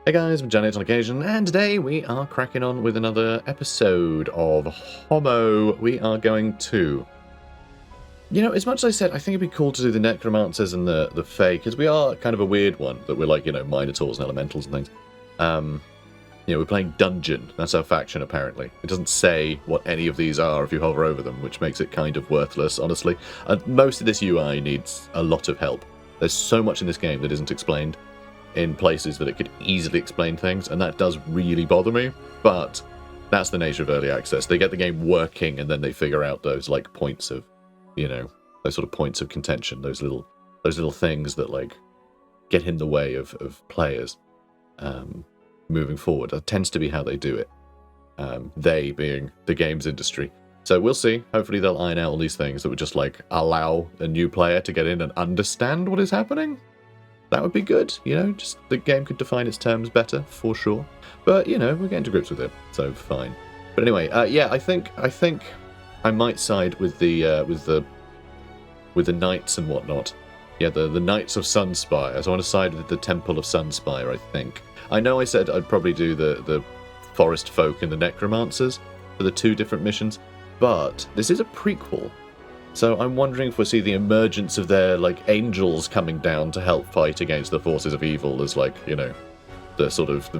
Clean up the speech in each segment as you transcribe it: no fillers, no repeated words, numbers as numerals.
Hey guys, I'm Janet on occasion, and today we are cracking on with another episode of Homo. We are going to... as much as I said, I think it'd be cool to do the Necromancers and the Fae, because we are kind of a weird one, that we're like, Minotaurs and Elementals and things. We're playing Dungeon. That's our faction, apparently. It doesn't say what any of these are if you hover over them, which makes it kind of worthless, honestly. And most of this UI needs a lot of help. There's so much in this game that isn't explained in places that it could easily explain things, and that does really bother me, but that's the nature of early access. They get the game working, and then they figure out those, points of, those sort of points of contention, those little things that, get in the way of players moving forward. That tends to be how they do it, they being the games industry. So we'll see. Hopefully they'll iron out all these things that would just, allow a new player to get in and understand what is happening. That would be good, just the game could define its terms better, for sure. But, we're getting to grips with it, so fine. But anyway, I think I might side with the knights and whatnot. Yeah, the Knights of Sunspire. So I want to side with the Temple of Sunspire, I think. I know I said I'd probably do the Forest Folk and the Necromancers for the two different missions, but this is a prequel. So I'm wondering if we'll see the emergence of their, angels coming down to help fight against the forces of evil as, the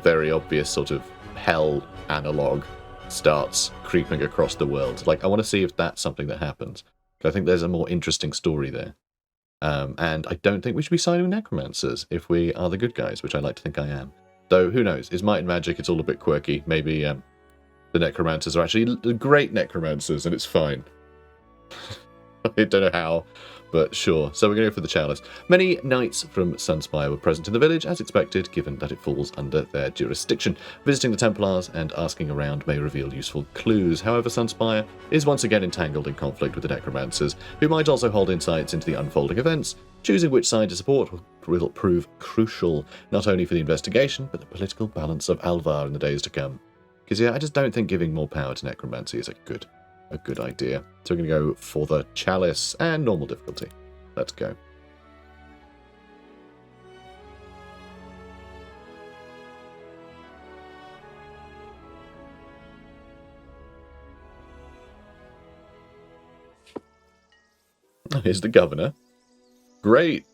very obvious sort of hell analog starts creeping across the world. I want to see if that's something that happens. I think there's a more interesting story there. And I don't think we should be siding with Necromancers if we are the good guys, which I like to think I am. Though, who knows? Is Might and Magic, it's all a bit quirky. Maybe the Necromancers are actually great Necromancers, and it's fine. I don't know how, but sure. So we're going to go for the Chalice. Many knights from Sunspire were present in the village, as expected, given that it falls under their jurisdiction. Visiting the Templars and asking around may reveal useful clues. However, Sunspire is once again entangled in conflict with the Necromancers, who might also hold insights into the unfolding events. Choosing which side to support will prove crucial, not only for the investigation, but the political balance of Alvar in the days to come. Because, I just don't think giving more power to Necromancy is a good idea. So we're going to go for the Chalice and normal difficulty. Let's go. Here's the governor. Great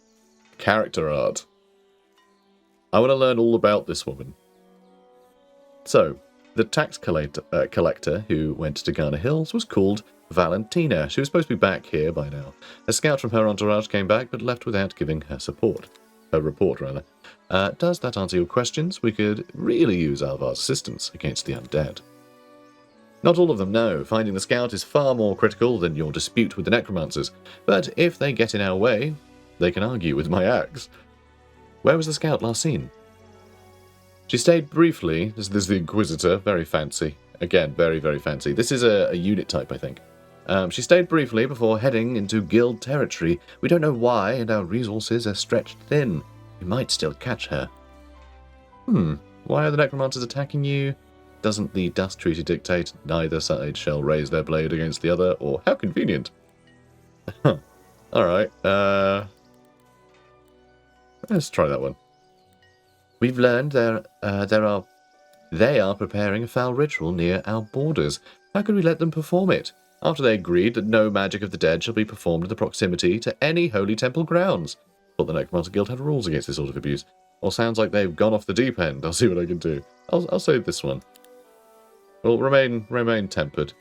character art. I want to learn all about this woman. So, the tax collector who went to Garner Hills was called Valentina. She was supposed to be back here by now. A scout from her entourage came back, but left without giving her report. Does that answer your questions? We could really use Alvar's assistance against the undead. Not all of them know. Finding the scout is far more critical than your dispute with the necromancers. But if they get in our way, they can argue with my axe. Where was the scout last seen? She stayed briefly. This is the Inquisitor. Very fancy. Again, very, very fancy. This is a unit type, I think. She stayed briefly before heading into guild territory. We don't know why, and our resources are stretched thin. We might still catch her. Why are the necromancers attacking you? Doesn't the Dust Treaty dictate neither side shall raise their blade against the other? Or how convenient. Alright, let's try that one. We've learned they are preparing a foul ritual near our borders. How could we let them perform it? After they agreed that no magic of the dead shall be performed in the proximity to any holy temple grounds. Thought the Necromancer Guild had rules against this sort of abuse. Or sounds like they've gone off the deep end. I'll see what I can do. I'll save this one. Well, remain tempered,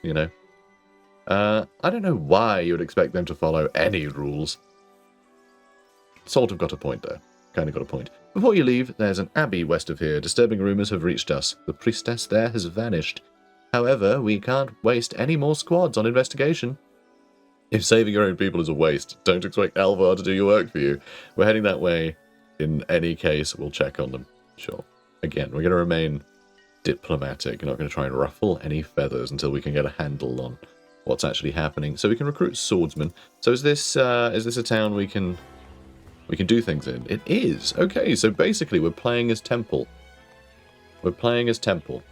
I don't know why you would expect them to follow any rules. Sort of got a point, though. Kind of got a point. Before you leave, there's an abbey west of here. Disturbing rumours have reached us. The priestess there has vanished. However, we can't waste any more squads on investigation. If saving your own people is a waste, don't expect Alvar to do your work for you. We're heading that way. In any case, we'll check on them. Sure. Again, we're going to remain diplomatic. We're not going to try and ruffle any feathers until we can get a handle on what's actually happening. So we can recruit swordsmen. So is this a town we can do things in? It is. Okay, so basically we're playing as Temple. We're playing as Temple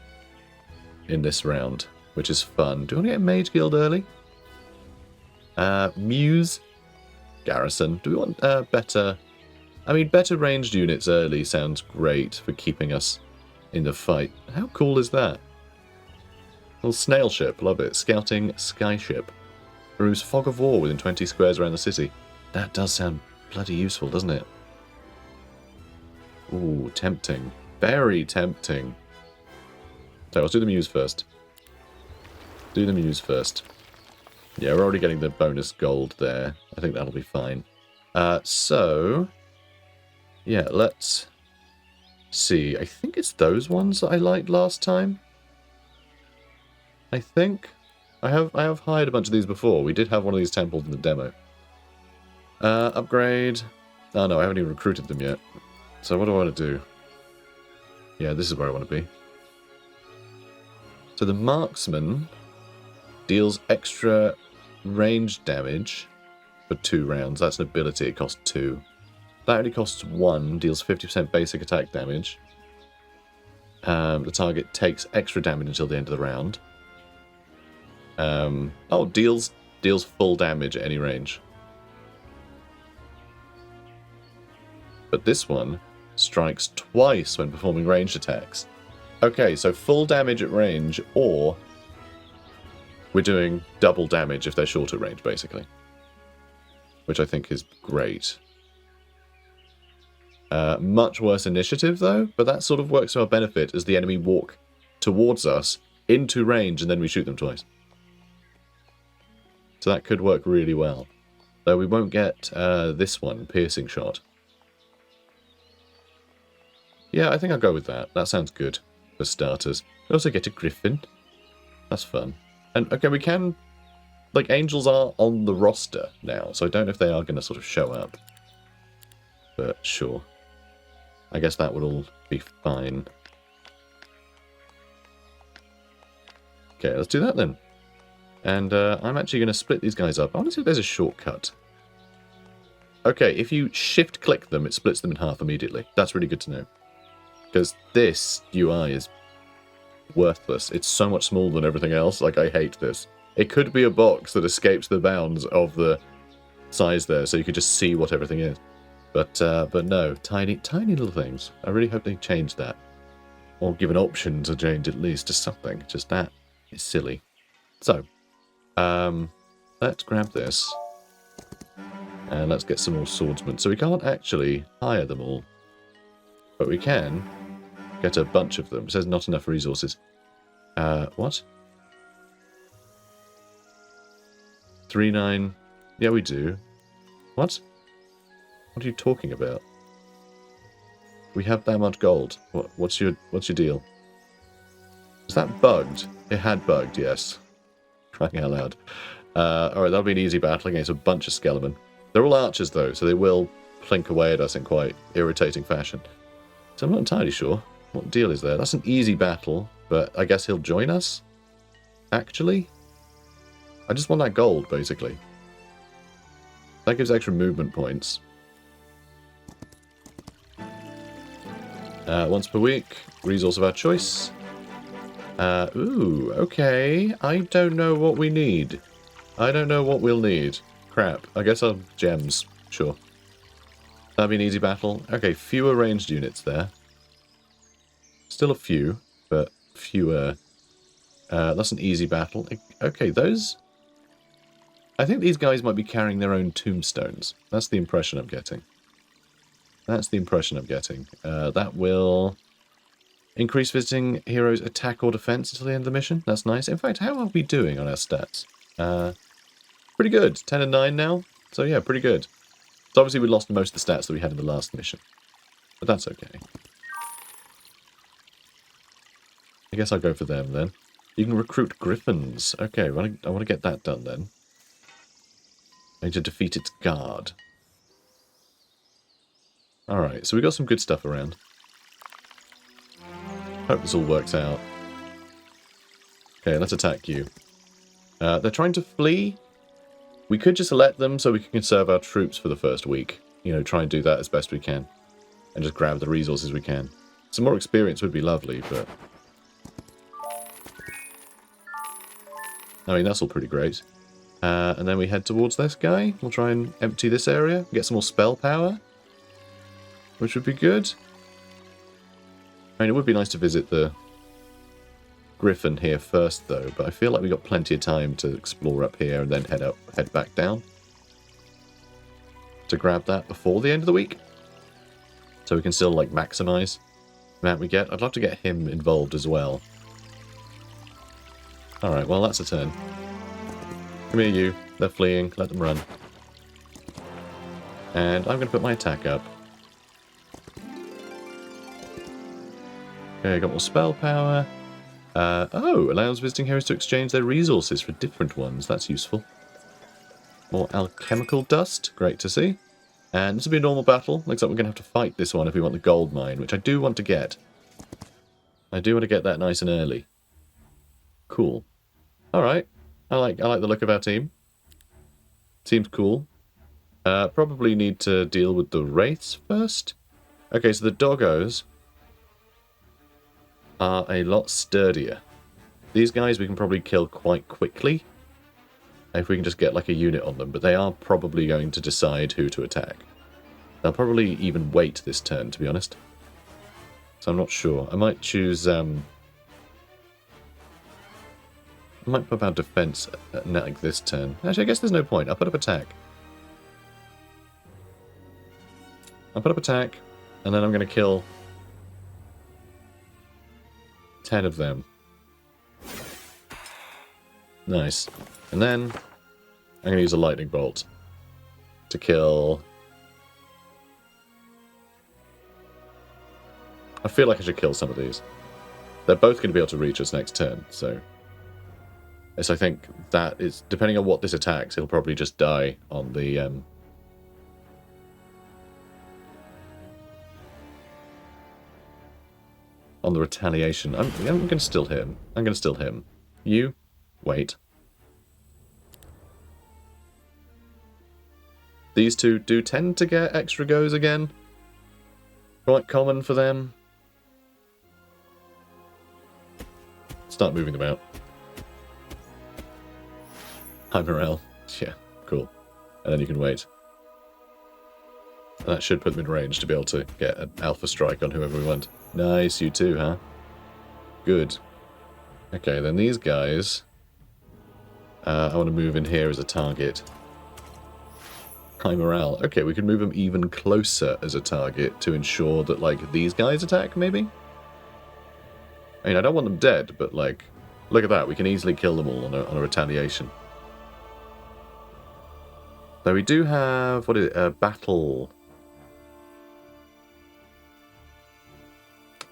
in this round, which is fun. Do we want to get Mage Guild early? Muse. Garrison. Do we want better I mean, better ranged units early sounds great for keeping us in the fight. How cool is that? Little snail ship, love it. Scouting skyship. Removes fog of war within 20 squares around the city. That does sound bloody useful, doesn't it? Ooh, tempting. Very tempting. So let's do the Muse first. Do the Muse first. Yeah, we're already getting the bonus gold there. I think that'll be fine. So... yeah, let's see. I think it's those ones that I liked last time. I think. I have hired a bunch of these before. We did have one of these temples in the demo. Upgrade. Oh no, I haven't even recruited them yet. So what do I want to do? Yeah, this is where I want to be. So the marksman deals extra range damage for 2 rounds. That's an ability, it costs 2. That only costs 1, deals 50% basic attack damage. The target takes extra damage until the end of the round. Oh, deals full damage at any range. But this one strikes twice when performing ranged attacks. Okay, so full damage at range, or we're doing double damage if they're short at range, basically. Which I think is great. Much worse initiative, though, but that sort of works to our benefit as the enemy walk towards us into range and then we shoot them twice. So that could work really well. Though we won't get this one, piercing shot. Yeah, I think I'll go with that. That sounds good for starters. We also get a griffin. That's fun. And okay, we can... like, angels are on the roster now, so I don't know if they are going to sort of show up. But sure. I guess that would all be fine. Okay, let's do that then. And I'm actually going to split these guys up. I want to see if there's a shortcut. Okay, if you shift-click them, it splits them in half immediately. That's really good to know. Because this UI is worthless. It's so much smaller than everything else. Like, I hate this. It could be a box that escapes the bounds of the size there, so you could just see what everything is. But no, tiny little things. I really hope they change that. Or give an option to change at least to something. Just that is silly. So, let's grab this. And let's get some more swordsmen. So we can't actually hire them all. But we can get a bunch of them. It says not enough resources. What? 3-9. Yeah, we do. What? What are you talking about? We have that much gold. What's your deal? Is that bugged? It had bugged, yes. Crying out loud. Alright, that'll be an easy battle against a bunch of skelemen. They're all archers, though, so they will plink away at us in quite irritating fashion. So I'm not entirely sure. What deal is there? That's an easy battle, but I guess he'll join us? Actually? I just want that gold, basically. That gives extra movement points. Once per week, resource of our choice. Ooh, okay. I don't know what we need. I don't know what we'll need. Crap. I guess I'll gems. Sure. That'll be an easy battle. Okay, fewer ranged units there. Still a few, but fewer. That's an easy battle. Okay, those... I think these guys might be carrying their own tombstones. That's the impression I'm getting. That's the impression I'm getting. That will increase visiting heroes' attack or defense until the end of the mission. That's nice. In fact, how are we doing on our stats? Pretty good. 10 and 9 now. So yeah, pretty good. So obviously we lost most of the stats that we had in the last mission. But that's okay. I guess I'll go for them then. You can recruit griffins. Okay, I want to get that done then. I need to defeat its guard. Alright, so we got some good stuff around. Hope this all works out. Okay, let's attack you. They're trying to flee. We could just let them so we can conserve our troops for the first week. You know, try and do that as best we can. And just grab the resources we can. Some more experience would be lovely, but... I mean, that's all pretty great. And then we head towards this guy. We'll try and empty this area. Get some more spell power. which would be good. I mean, it would be nice to visit the Griffin here first, though, but I feel like we got plenty of time to explore up here and then head back down to grab that before the end of the week, so we can still like maximize the amount we get. I'd love to get him involved as well. All right, well that's a turn. Come here, you. They're fleeing. Let them run. And I'm going to put my attack up. Okay, I got more spell power. Oh, allows visiting heroes to exchange their resources for different ones. That's useful. More alchemical dust. Great to see. And this will be a normal battle. Looks like we're going to have to fight this one if we want the gold mine, which I do want to get. I do want to get that nice and early. Cool. Alright. I like the look of our team. Seems cool. Probably need to deal with the wraiths first. Okay, so the doggos are a lot sturdier. These guys we can probably kill quite quickly if we can just get like a unit on them, but they are probably going to decide who to attack. They'll probably even wait this turn, to be honest. So I'm not sure. I might choose... I might put out defense like this turn. Actually, I guess there's no point. I'll put up attack. I'll put up attack, and then I'm going to kill 10 of them. Nice. And then I'm going to use a lightning bolt to kill... I feel like I should kill some of these. They're both going to be able to reach us next turn, so... Yes, I think that is... Depending on what this attacks, he'll probably just die on the... on the retaliation. I'm going to still hit him. I'm going to still hit him. You, wait. These two do tend to get extra goes again. Quite common for them. Start moving them out. High morale. Yeah, cool. And then you can wait. And that should put them in range to be able to get an alpha strike on whoever we want. Nice, you too, huh? Good. Okay, then these guys... I want to move in here as a target. High morale. Okay, we can move them even closer as a target to ensure that, like, these guys attack, maybe? I mean, I don't want them dead, but, like, look at that. We can easily kill them all on a retaliation. So we do have... What is it? A battle...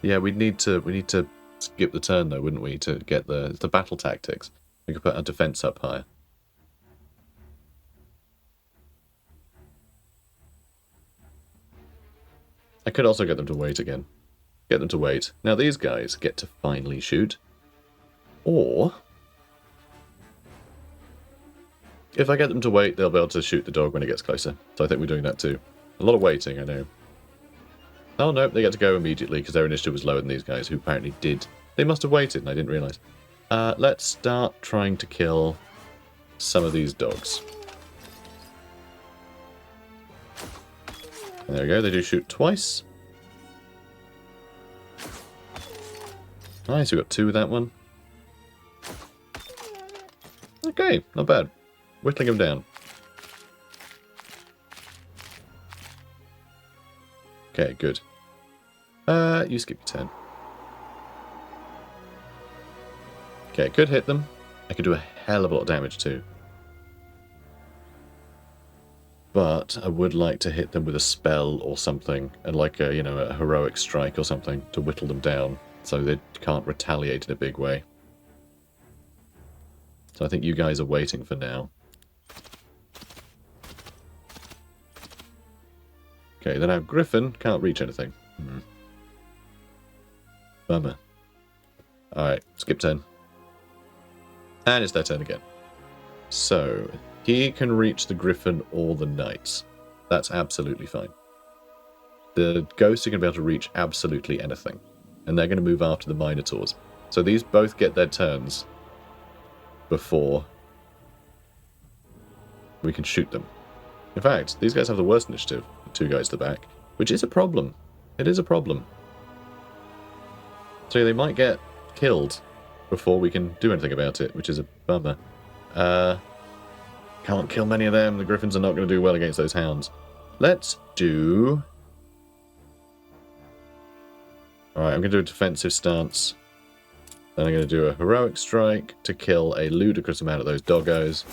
Yeah, we need to skip the turn though, wouldn't we, to get the battle tactics. We could put our defense up higher. I could also get them to wait again. Get them to wait. Now these guys get to finally shoot. Or if I get them to wait, they'll be able to shoot the dog when it gets closer. So I think we're doing that too. A lot of waiting, I know. Oh no, they get to go immediately because their initiative was lower than these guys who apparently did. They must have waited and I didn't realise. Let's start trying to kill some of these dogs. And there we go, they do shoot twice. Nice, we got 2 with that one. Okay, not bad. Whittling them down. Okay, good. You skip your turn. Okay, could hit them. I could do a hell of a lot of damage too. But I would like to hit them with a spell or something, and like a, you know, a heroic strike or something to whittle them down so they can't retaliate in a big way. So I think you guys are waiting for now. Okay, then our Griffin can't reach anything. Bummer. Alright, skip turn. And it's their turn again. So, he can reach the Griffin or the Knights. That's absolutely fine. The Ghosts are going to be able to reach absolutely anything. And they're going to move after the Minotaurs. So these both get their turns before we can shoot them. In fact, these guys have the worst initiative. 2 guys to the back. which is a problem. It is a problem. So they might get killed before we can do anything about it, which is a bummer. Can't kill many of them. The griffins are not going to do well against those hounds. Let's do... Alright, I'm going to do a defensive stance. Then I'm going to do a heroic strike to kill a ludicrous amount of those doggos.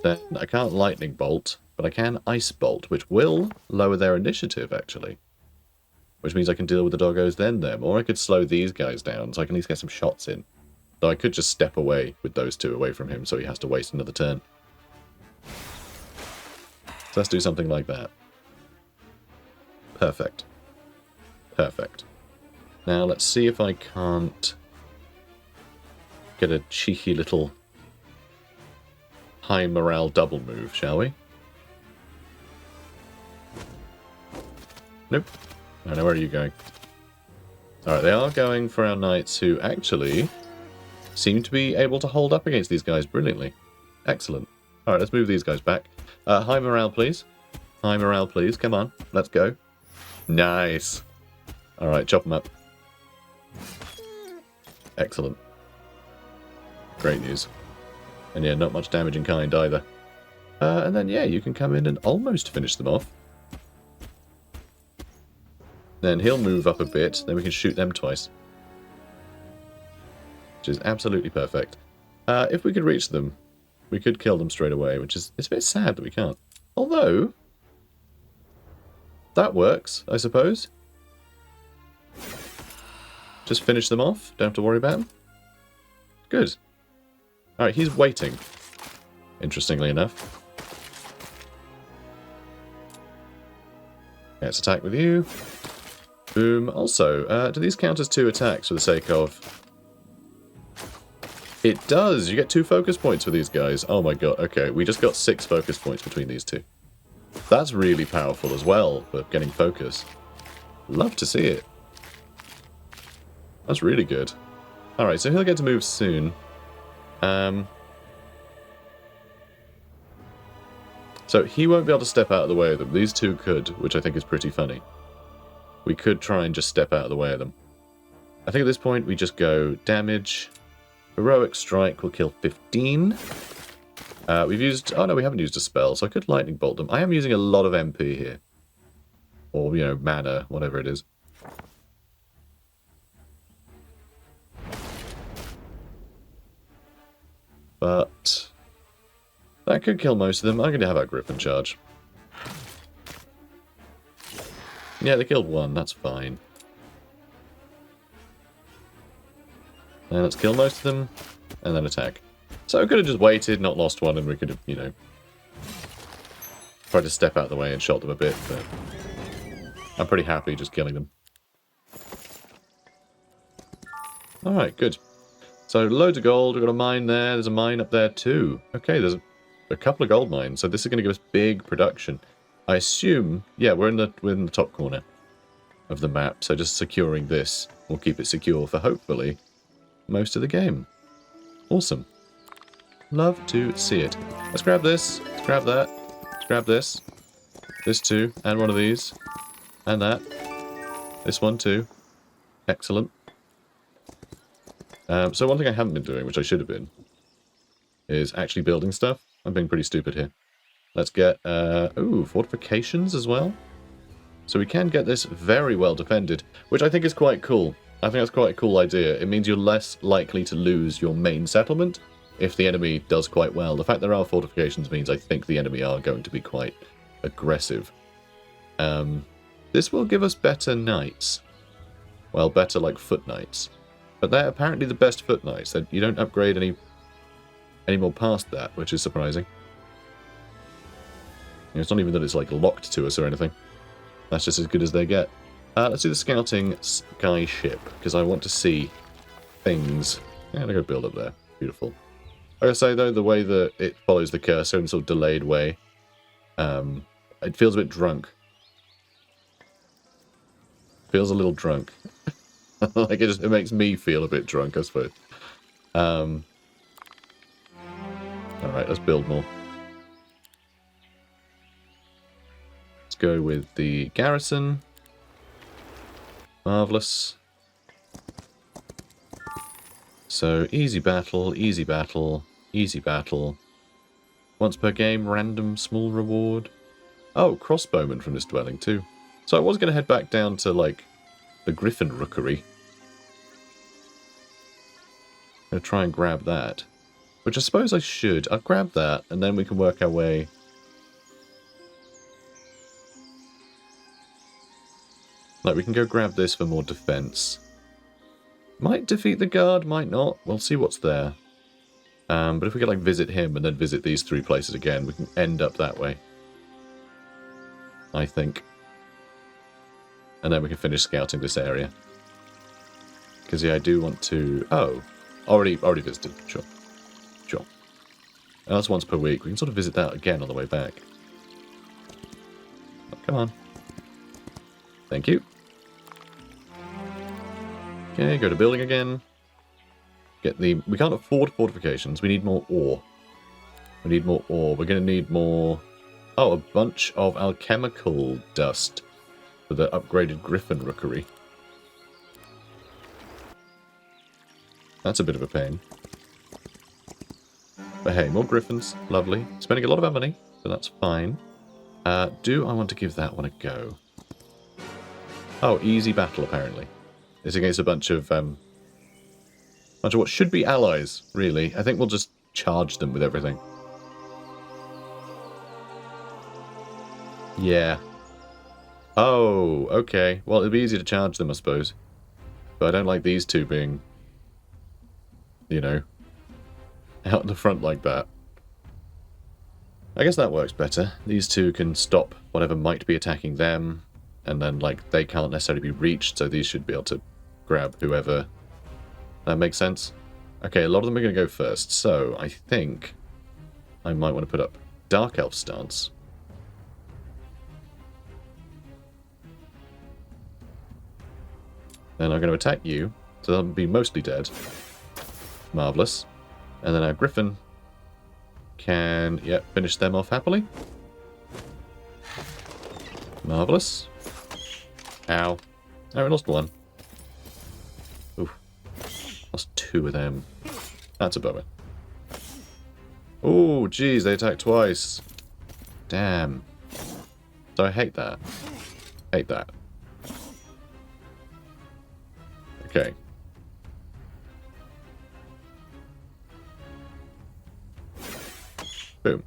Then I can't lightning bolt, but I can ice bolt, which will lower their initiative, actually. Which means I can deal with the doggos then them. Or I could slow these guys down, so I can at least get some shots in. Though I could just step away with those two away from him, so he has to waste another turn. So let's do something like that. Perfect. Perfect. Now let's see if I can't get a cheeky little high morale double move, shall we? Nope. I know where are you going? Alright, they are going for our knights who actually seem to be able to hold up against these guys brilliantly. Excellent. Alright, let's move these guys back. High morale, please. High morale, please. Come on. Let's go. Nice. Alright, chop them up. Excellent. Great news. And yeah, not much damage in kind either. And then, yeah, you can come in and almost finish them off. Then he'll move up a bit, then we can shoot them twice. Which is absolutely perfect. If we could reach them, we could kill them straight away, which is... It's a bit sad that we can't. Although... that works, I suppose. Just finish them off. Don't have to worry about them. Good. Alright, he's waiting. Interestingly enough. Let's attack with you. Boom. Also, do these count as 2 attacks for the sake of... It does! You get 2 focus points for these guys. Oh my god, okay. We just got 6 focus points between these two. That's really powerful as well, for getting focus. Love to see it. That's really good. Alright, so he'll get to move soon. So he won't be able to step out of the way of them. These two could, which I think is pretty funny. We could try and just step out of the way of them. I think at this point we just go damage. Heroic strike will kill 15. We've used... Oh no, we haven't used a spell, so I could lightning bolt them. I am using a lot of MP here. Or, you know, mana, whatever it is. But... that could kill most of them. I'm going to have our Griffin charge. Yeah, they killed 1. That's fine. And let's kill most of them. And then attack. So I could have just waited, not lost 1, and we could have, you know... tried to step out of the way and shot them a bit, but... I'm pretty happy just killing them. Alright, good. So, loads of gold. We've got a mine there. There's a mine up there too. Okay, there's a couple of gold mines. So this is going to give us big production. I assume... yeah, we're in the top corner of the map. So just securing this will keep it secure for, hopefully, most of the game. Awesome. Love to see it. Let's grab this. Let's grab that. Let's grab this. This too. And one of these. And that. This one too. Excellent. So one thing I haven't been doing, which I should have been, is actually building stuff. I'm being pretty stupid here. Let's get, ooh, fortifications as well. So we can get this very well defended, which I think is quite cool. I think that's quite a cool idea. It means you're less likely to lose your main settlement if the enemy does quite well. The fact there are fortifications means I think the enemy are going to be quite aggressive. This will give us better knights. Well, better like foot knights. But they're apparently the best foot knights. You don't upgrade any more past that, which is surprising. It's not even that it's like locked to us or anything. That's just as good as they get. Let's do the scouting sky ship, because I want to see things. Yeah, I'm going to build up there. Beautiful. I gotta say though, the way that it follows the cursor in a sort of delayed way, it feels a bit drunk. Feels a little drunk. Like it makes me feel a bit drunk, I suppose. Alright, let's build more. Let's go with the garrison. Marvellous. So, easy battle, easy battle, easy battle. Once per game, random small reward. Oh, crossbowman from this dwelling too. So I was going to head back down to, like, the Griffin Rookery. I'm going to try and grab that. Which I suppose I should. I'll grab that, and then we can work our way. Like, we can go grab this for more defense. Might defeat the guard, might not. We'll see what's there. But if we could, like, visit him and then visit these 3 places again, we can end up that way. I think. And then we can finish scouting this area. Because, yeah, I do want to... Oh, already visited. Sure. Sure. And that's once per week. We can sort of visit that again on the way back. Oh, come on. Thank you. Okay, go to building again. Get the... We can't afford fortifications. We need more ore. We need more ore. We're going to need more... Oh, a bunch of alchemical dust for the upgraded Griffin Rookery. That's a bit of a pain. But hey, more griffins. Lovely. Spending a lot of our money, but that's fine. Do I want to give that one a go? Oh, easy battle, apparently. It's against a bunch of what should be allies, really. I think we'll just charge them with everything. Yeah. Oh, okay. Well, it'd be easy to charge them, I suppose. But I don't like these two being, you know, out in the front like that. I guess that works better. These two can stop whatever might be attacking them. And then, like, they can't necessarily be reached, so these should be able to grab whoever. That makes sense? Okay, a lot of them are going to go first, so I think I might want to put up Dark Elf stance. Then I'm going to attack you, so they'll be mostly dead. Marvellous. And then our Griffin can, yep, finish them off happily. Marvellous. Ow. Oh, we lost one. Oof. Lost 2 of them. That's a bummer. Oh, geez, they attacked twice. Damn. So I hate that. Hate that. Okay. Boom.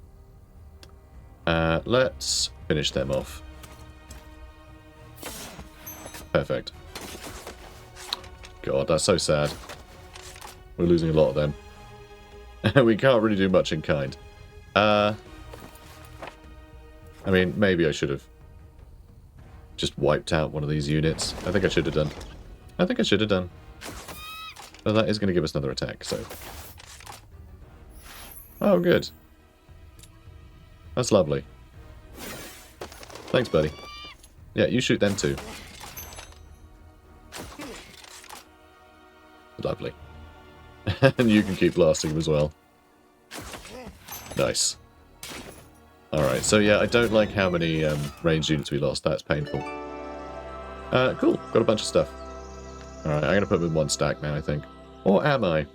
Let's finish them off. Perfect. God, that's so sad. We're losing a lot of them. We can't really do much in kind. I mean, maybe I should have just wiped out one of these units. I think I should have done. I think I should have done. But that is going to give us another attack, so... Oh, good. That's lovely. Thanks, buddy. Yeah, you shoot them too. Lovely. And you can keep blasting them as well. Nice. Alright, so yeah, I don't like how many ranged units we lost. That's painful. Cool. Got a bunch of stuff. Alright, I'm going to put them in 1 stack now, I think. Or am I?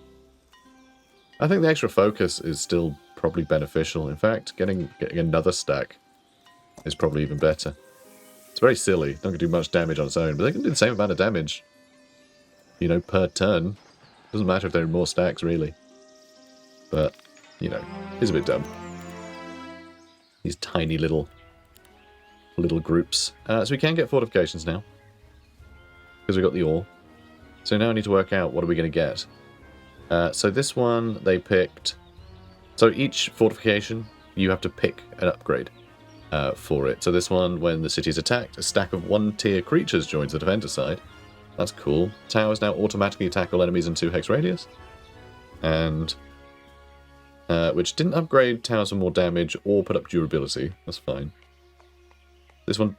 I think the extra focus is still probably beneficial. In fact, getting another stack is probably even better. It's very silly. Not going to do much damage on its own, but they can do the same amount of damage, you know, per turn. Doesn't matter if they're in more stacks, really. But, you know, it's a bit dumb. These tiny little groups. So we can get fortifications now. Because we got the ore. So now I need to work out what are we going to get. So this one, they picked... So each fortification, you have to pick an upgrade for it. So this one, when the city is attacked, a stack of 1-tier creatures joins the defender side. That's cool. Towers now automatically attack all enemies in 2 hex radius. And... which didn't upgrade towers for more damage or put up durability. That's fine. This one,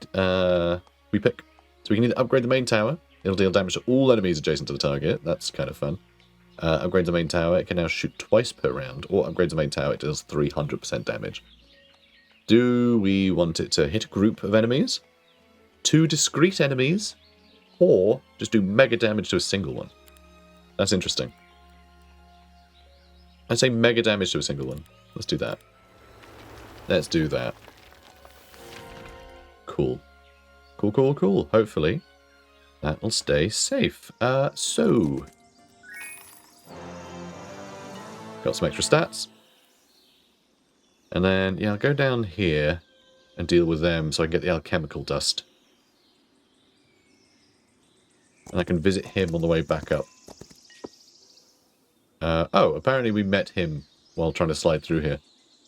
we pick. So we can either upgrade the main tower. It'll deal damage to all enemies adjacent to the target. That's kind of fun. Upgrade the main tower. It can now shoot twice per round. Or upgrade the main tower. It does 300% damage. Do we want it to hit a group of enemies? 2 discrete enemies? or just do mega damage to a single one. That's interesting. I'd say mega damage to a single one. Let's do that. Let's do that. Cool. Cool, cool, cool. Hopefully, that will stay safe. So... got some extra stats. And then, yeah, I'll go down here and deal with them so I can get the alchemical dust. And I can visit him on the way back up. Oh, apparently we met him while trying to slide through here.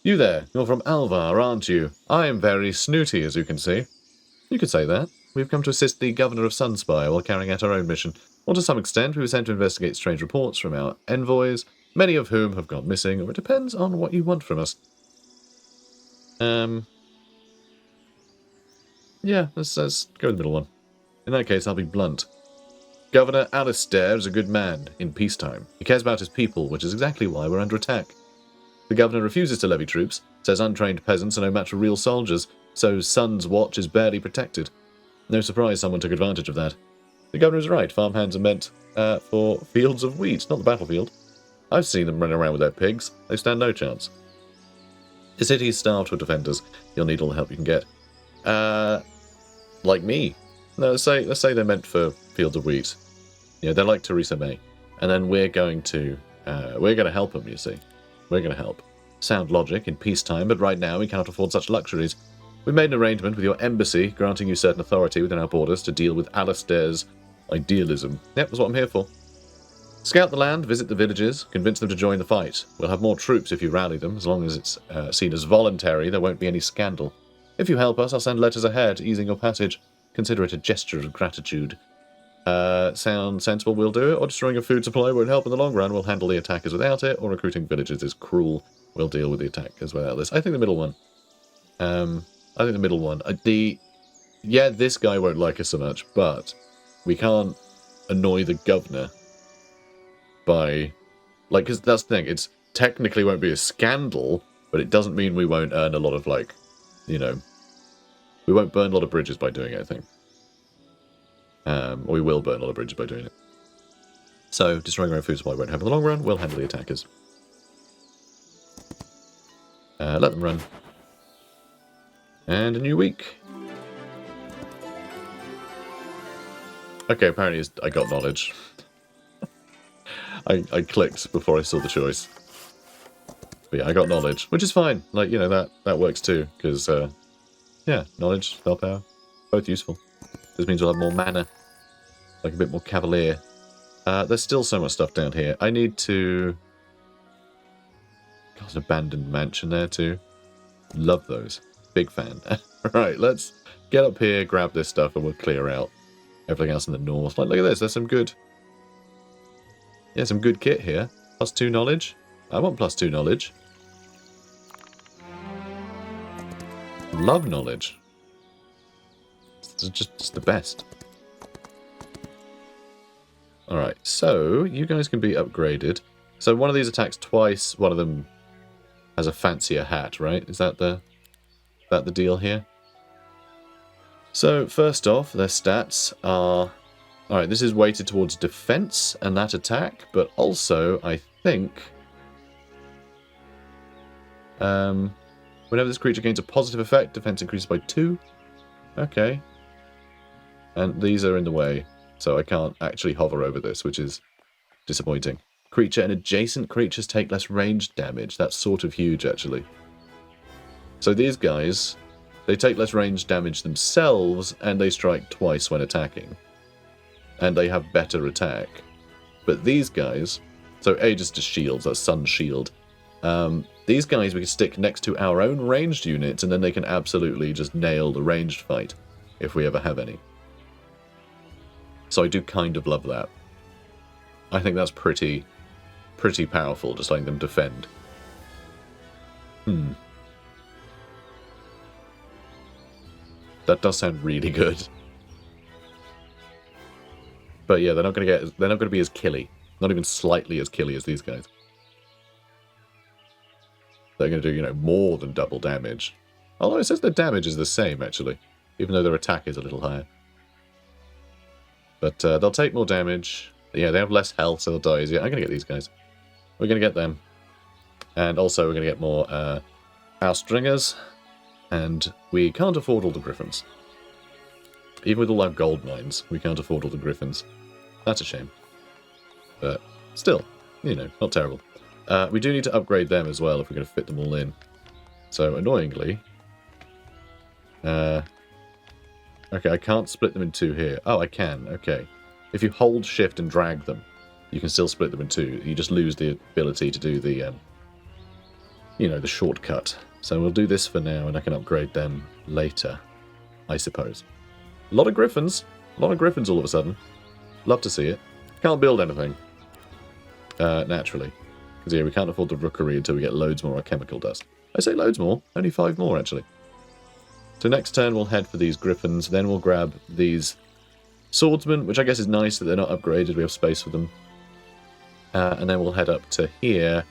You there, you're from Alvar, aren't you? I am very snooty, as you can see. You could say that. We've come to assist the Governor of Sunspire while carrying out our own mission. Or to some extent, we were sent to investigate strange reports from our envoys, many of whom have gone missing, or it depends on what you want from us. Yeah, let's go with the middle one. In that case, I'll be blunt. Governor Alistair is a good man in peacetime. He cares about his people, which is exactly why we're under attack. The governor refuses to levy troops, says untrained peasants are no match for real soldiers, so Sun's watch is barely protected. No surprise someone took advantage of that. The governor is right, farmhands are meant for fields of wheat, not the battlefield. I've seen them running around with their pigs. They stand no chance. The city is starved for defenders. You'll need all the help you can get. Like me. No, let's say they're meant for fields of wheat. Yeah, they're like Theresa May. And then we're going to help them, you see. We're going to help. Sound logic in peacetime, but right now we cannot afford such luxuries. We made an arrangement with your embassy, granting you certain authority within our borders to deal with Alistair's idealism. Yep, that's what I'm here for. Scout the land, visit the villages, convince them to join the fight. We'll have more troops if you rally them. As long as it's seen as voluntary, there won't be any scandal. If you help us, I'll send letters ahead, easing your passage. Consider it a gesture of gratitude. Sound sensible, we'll do it. Or destroying a food supply won't help in the long run. We'll handle the attackers without it. Or recruiting villagers is cruel. We'll deal with the attackers without this. I think the middle one. Yeah, this guy won't like us so much, but we can't annoy the governor by... like, because that's the thing. It's technically won't be a scandal, but it doesn't mean we won't earn a lot of, like, you know... we won't burn a lot of bridges by doing it, I think. Or we will burn a lot of bridges by doing it. So, destroying our own food supply won't happen in the long run. We'll handle the attackers. Let them run. And a new week. Okay, apparently I got knowledge. I clicked before I saw the choice. But yeah, I got knowledge, which is fine. Like, you know, that works too, because, yeah, knowledge, spell power, both useful. This means we'll have more mana, like a bit more cavalier. There's still so much stuff down here. I need to... got an abandoned mansion there too. Love those. Big fan. Right, let's get up here, grab this stuff, and we'll clear out everything else in the north. Like, look at this. There's some good... yeah, some good kit here. +2 knowledge. I want +2 knowledge. Love knowledge. It's just the best. Alright, so you guys can be upgraded. So one of these attacks twice, one of them has a fancier hat, right? Is that the deal here? So first off, their stats are... alright, this is weighted towards defense and that attack, but also, I think... whenever this creature gains a positive effect, defense increases by 2. Okay. And these are in the way, so I can't actually hover over this, which is disappointing. Creature and adjacent creatures take less ranged damage. That's sort of huge, actually. So these guys, they take less ranged damage themselves, and they strike twice when attacking. And they have better attack. But these guys... so Aegis to shields, that's Sun Shield. These guys we can stick next to our own ranged units, and then they can absolutely just nail the ranged fight, if we ever have any. So I do kind of love that. I think that's pretty powerful, just letting them defend. That does sound really good. But yeah, they're not going to be as killy. Not even slightly as killy as these guys. They're going to do, you know, more than double damage. Although it says their damage is the same, actually. Even though their attack is a little higher. But they'll take more damage. Yeah, they have less health, so they'll die easier. I'm going to get these guys. We're going to get them. And also we're going to get more house stringers. And we can't afford all the griffins. Even with all our gold mines, we can't afford all the griffins. That's a shame. But still, you know, not terrible. We do need to upgrade them as well if we're going to fit them all in. So, annoyingly... okay, I can't split them in two here. Oh, I can. Okay. If you hold shift and drag them, you can still split them in two. You just lose the ability to do the, you know, the shortcut. So we'll do this for now, and I can upgrade them later, I suppose. A lot of griffins. A lot of griffins all of a sudden. Love to see it. Can't build anything. Naturally. Because, yeah, we can't afford the rookery until we get loads more chemical dust. I say loads more. Only 5 more, actually. So next turn we'll head for these griffins. Then we'll grab these swordsmen, which I guess is nice that they're not upgraded. We have space for them. And then we'll head up to here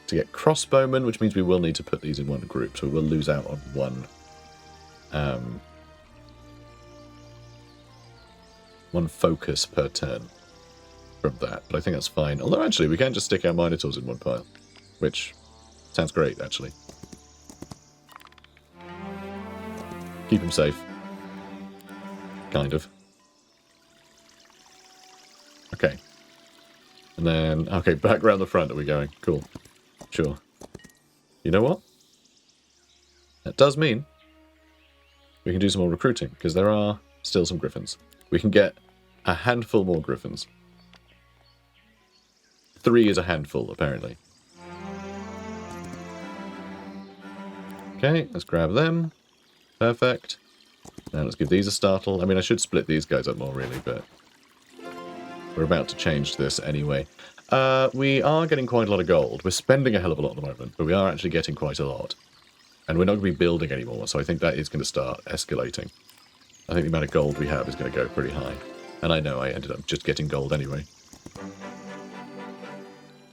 to get crossbowmen, which means we will need to put these in one group. So we'll lose out on one focus per turn from that. But I think that's fine. Although, actually, we can just stick our minotaurs in one pile. Which sounds great, actually. Keep them safe. Kind of. Okay. And then, okay, back around the front are we going? Cool. Sure. You know what? That does mean we can do some more recruiting, because there are still some griffins. We can get a handful more griffins. 3 is a handful, apparently. Okay, let's grab them. Perfect. Now let's give these a startle. I mean, I should split these guys up more, really, but we're about to change this anyway. We are getting quite a lot of gold. We're spending a hell of a lot at the moment, but we are actually getting quite a lot. And we're not going to be building anymore, so I think that is going to start escalating. I think the amount of gold we have is going to go pretty high. And I know I ended up just getting gold anyway.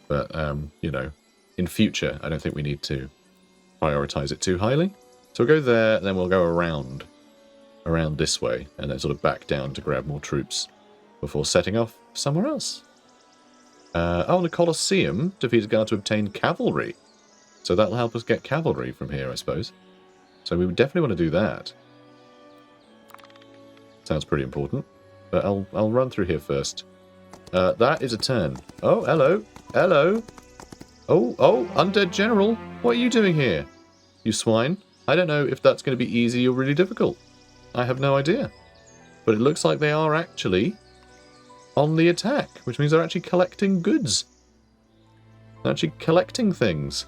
But, you know, in future, I don't think we need to prioritize it too highly. So we'll go there, and then we'll go around this way, and then sort of back down to grab more troops before setting off somewhere else. Oh, the Colosseum defeats a guard to obtain cavalry. So that'll help us get cavalry from here, I suppose. So we would definitely want to do that. Sounds pretty important. But I'll run through here first. That is a turn. Oh, hello. Hello. Oh, Undead General. What are you doing here? You swine. I don't know if that's going to be easy or really difficult. I have no idea. But it looks like they are actually on the attack, which means they're actually collecting goods. They're actually collecting things.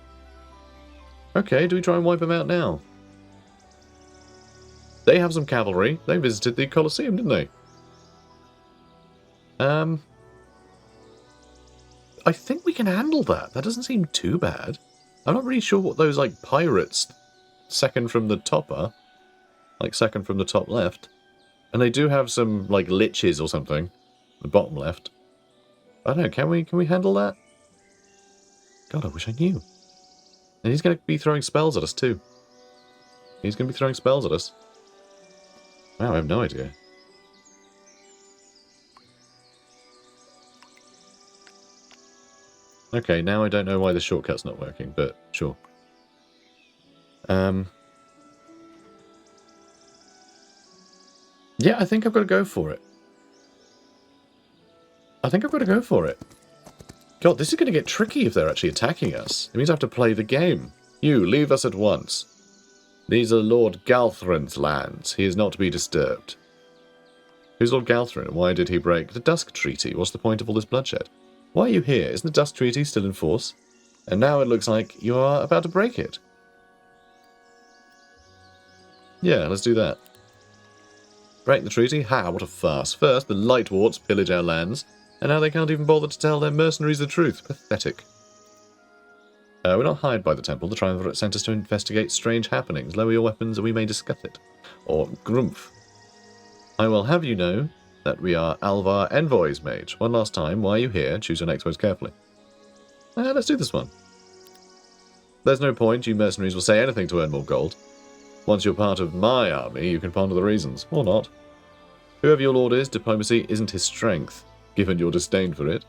Okay, do we try and wipe them out now? They have some cavalry. They visited the Colosseum, didn't they? I think we can handle that. That doesn't seem too bad. I'm not really sure what those, like, pirates second from the top are. Like, second from the top left. And they do have some, like, liches or something. The bottom left. I don't know, can we handle that? God, I wish I knew. And he's going to be throwing spells at us, too. He's going to be throwing spells at us. Wow, I have no idea. Okay, now I don't know why the shortcut's not working, but sure. Yeah, I think I've got to go for it. God, this is going to get tricky if they're actually attacking us. It means I have to play the game. You, leave us at once. These are Lord Galthrin's lands. He is not to be disturbed. Who's Lord Galthrin, and why did he break the Dusk Treaty? What's the point of all this bloodshed? Why are you here? Isn't the Dusk Treaty still in force? And now it looks like you are about to break it. Yeah, let's do that. Break the treaty? Ha, what a farce. First, the Lightwarts pillage our lands, and now they can't even bother to tell their mercenaries the truth. Pathetic. We're not hired by the temple. The Triumvirate sent us to investigate strange happenings. Lower your weapons and we may discuss it. Or Grumph. I will have you know that we are Alvar envoys, mage. One last time, why are you here? Choose your next words carefully. Let's do this one. There's no point. You mercenaries will say anything to earn more gold. Once you're part of my army, you can ponder the reasons. Or not. Whoever your lord is, diplomacy isn't his strength, given your disdain for it.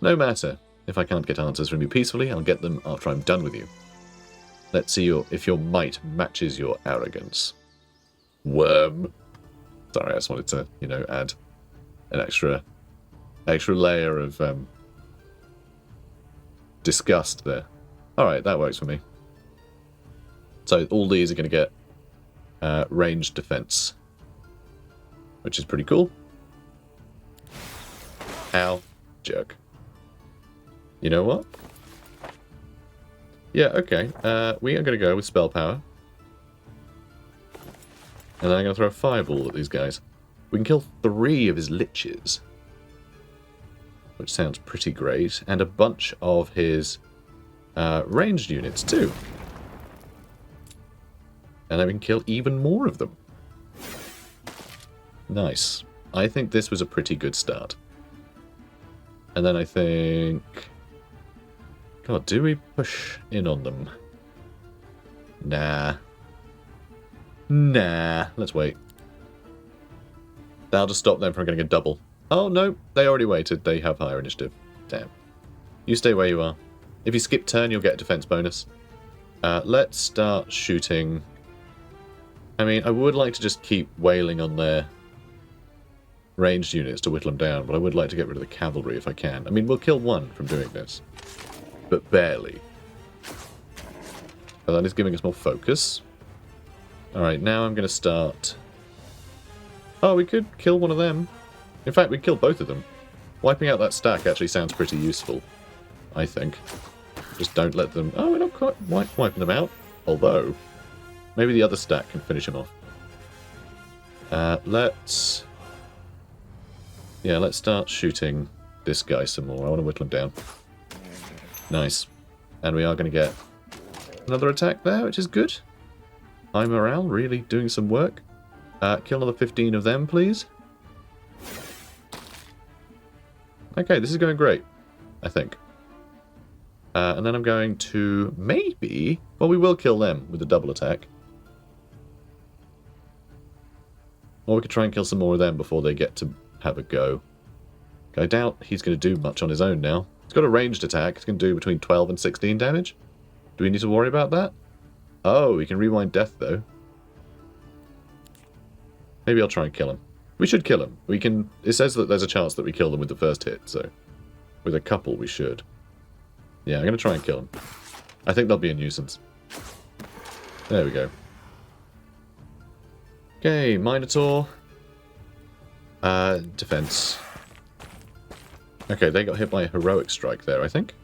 No matter. If I can't get answers from you peacefully, I'll get them after I'm done with you. Let's see if your might matches your arrogance. Worm. Sorry, I just wanted to, add an extra layer of disgust there. Alright, that works for me. So all these are going to get ranged defense, which is pretty cool. Ow. Jerk. You know what? Yeah, okay. We are going to go with spell power. And then I'm going to throw a fireball at these guys. We can kill 3 of his liches, which sounds pretty great. And a bunch of his ranged units too. And then we can kill even more of them. Nice. I think this was a pretty good start. And then I think... God, do we push in on them? Nah. Nah. Let's wait. That'll just stop them from getting a double. Oh, no. They already waited. They have higher initiative. Damn. You stay where you are. If you skip turn, you'll get a defense bonus. Let's start shooting. I mean, I would like to just keep wailing on their ranged units to whittle them down, but I would like to get rid of the cavalry if I can. I mean, we'll kill 1 from doing this, but barely. But that is giving us more focus. Alright, now I'm going to start... Oh, we could kill one of them. In fact, we could kill both of them. Wiping out that stack actually sounds pretty useful, I think. Just don't let them... Oh, we're not quite wiping them out. Although, maybe the other stack can finish him off. Let's start shooting this guy some more. I want to whittle him down. Nice. And we are going to get another attack there, which is good. High morale, really doing some work. Kill another 15 of them, please. Okay, this is going great, I think. And then I'm going to maybe... Well, we will kill them with a double attack. Or we could try and kill some more of them before they get to have a go. I doubt he's going to do much on his own now. He's got a ranged attack. He's going to do between 12 and 16 damage. Do we need to worry about that? Oh, we can rewind death, though. Maybe I'll try and kill him. We should kill him. We can... It says that there's a chance that we kill them with the first hit, so... With a couple, we should. Yeah, I'm going to try and kill him. I think they'll be a nuisance. There we go. Okay, Minotaur. Defense. Okay, they got hit by a heroic strike there, I think.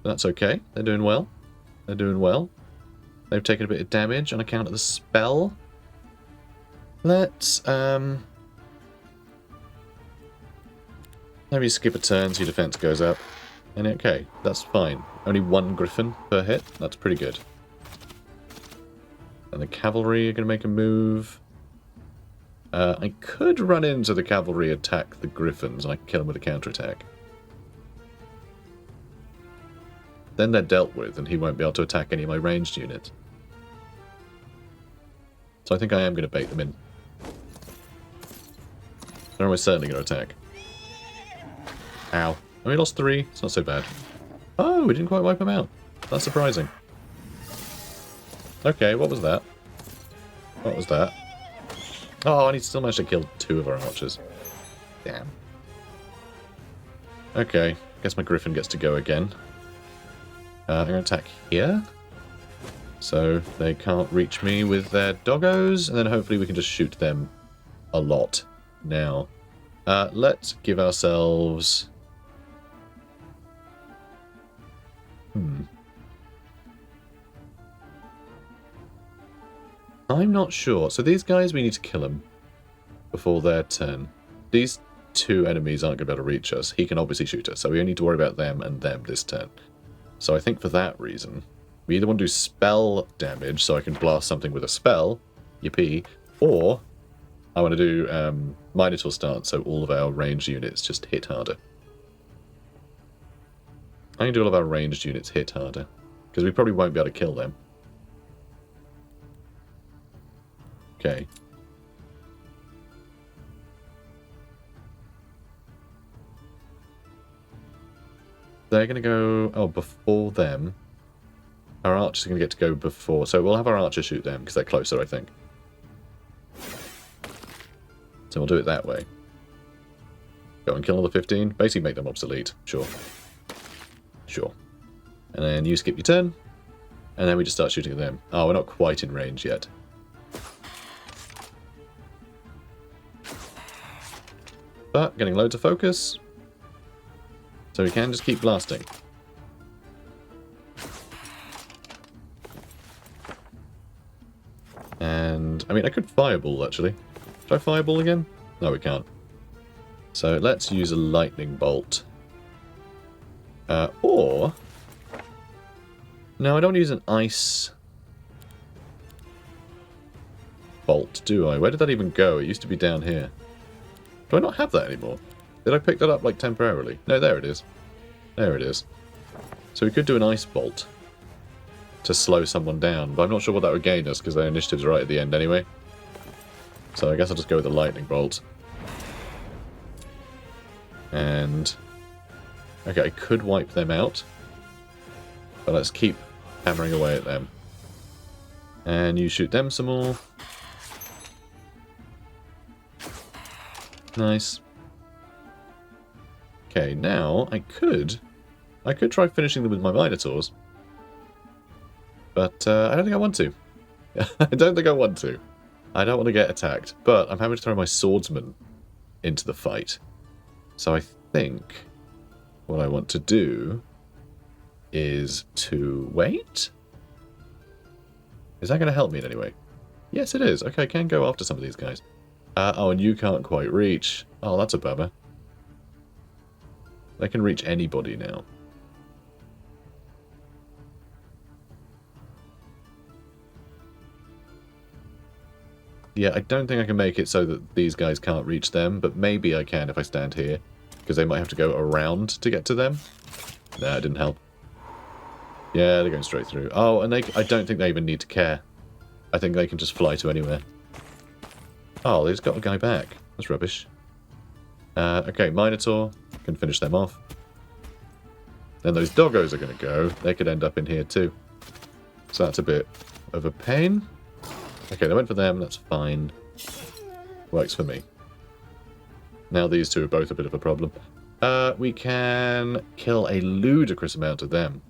That's okay. They're doing well. They're doing well. They've taken a bit of damage on account of the spell. Let's, maybe skip a turn so your defense goes up. And okay, that's fine. Only 1 griffin per hit. That's pretty good. And the cavalry are going to make a move. I could run into the cavalry, attack the griffins, and I can kill them with a counterattack. Then they're dealt with, and he won't be able to attack any of my ranged units. So I think I am going to bait them in. They're almost certainly going to attack. Ow. Oh, we lost 3. It's not so bad. Oh, we didn't quite wipe them out. That's surprising. Okay, what was that? What was that? Oh, and he still managed to kill 2 of our archers. Damn. Okay, guess my griffin gets to go again. I'm going to attack here. So they can't reach me with their doggos, and then hopefully we can just shoot them a lot now. Let's give ourselves... I'm not sure. So these guys, we need to kill them before their turn. These 2 enemies aren't going to be able to reach us. He can obviously shoot us, so we only need to worry about them and them this turn. So I think for that reason, we either want to do spell damage, so I can blast something with a spell, yippee, or I want to do Minotaur stance, so all of our ranged units just hit harder. I can do all of our ranged units hit harder, because we probably won't be able to kill them. Okay. they're going to go... Oh, before them. Our archers are going to get to go before. So we'll have our archers shoot them, because they're closer, I think. So we'll do it that way. Go and kill another 15. Basically make them obsolete. Sure. Sure. And then you skip your turn. And then we just start shooting at them. Oh, we're not quite in range yet. But getting loads of focus. So we can just keep blasting. And, I mean, I could fireball, actually. Should I fireball again? No, we can't. So let's use a lightning bolt. Or... No, I don't use an ice bolt, do I? Where did that even go? It used to be down here. Do I not have that anymore? Did I pick that up, like, temporarily? No, there it is. There it is. So we could do an ice bolt to slow someone down, but I'm not sure what that would gain us, because their initiative's right at the end anyway. So I guess I'll just go with the lightning bolt. And... Okay, I could wipe them out. But let's keep hammering away at them. And you shoot them some more. Nice. Okay, now I could try finishing them with my Minotaurs. But I don't think I want to. I don't think I want to. I don't want to get attacked. But I'm happy to throw my swordsman into the fight. So I think what I want to do is to wait? Is that going to help me in any way? Yes, it is. Okay, I can go after some of these guys. Oh, and you can't quite reach. Oh, that's a bummer. They can reach anybody now. Yeah, I don't think I can make it so that these guys can't reach them, but maybe I can if I stand here. Because they might have to go around to get to them. Nah, it didn't help. Yeah, they're going straight through. Oh, and I don't think they even need to care. I think they can just fly to anywhere. Oh, they've got a guy back. That's rubbish. Okay, Minotaur can finish them off. Then those doggos are going to go. They could end up in here too. So that's a bit of a pain. Okay, they went for them. That's fine. Works for me. Now these two are both a bit of a problem. We can kill a ludicrous amount of them.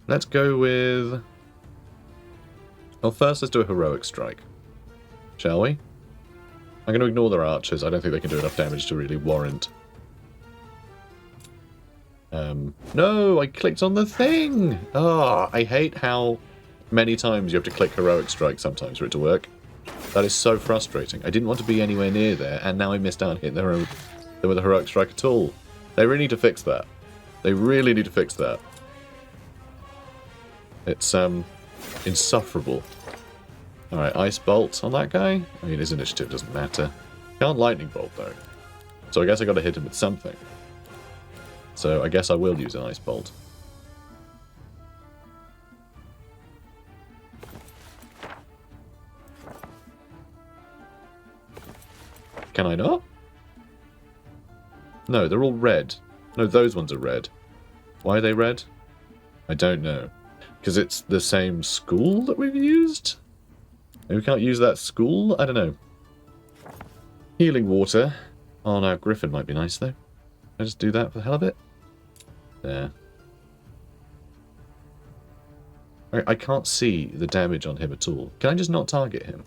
Let's go with... Well, first let's do a heroic strike. Shall we? I'm going to ignore their archers. I don't think they can do enough damage to really warrant. No, I clicked on the thing! Ah, I hate how many times you have to click heroic strike sometimes for it to work. That is so frustrating. I didn't want to be anywhere near there, and now I missed out hitting them with a heroic strike at all. They really need to fix that. They really need to fix that. It's, insufferable. Alright, Ice Bolt on that guy? I mean, his initiative doesn't matter. Can't Lightning Bolt, though. So I guess I gotta hit him with something. So I guess I will use an Ice Bolt. Can I not? No, they're all red. No, those ones are red. Why are they red? I don't know. Because it's the same school that we've used? Maybe we can't use that school? I don't know. Healing water. Oh no, Griffin might be nice though. Can I just do that for the hell of it? There. I can't see the damage on him at all. Can I just not target him?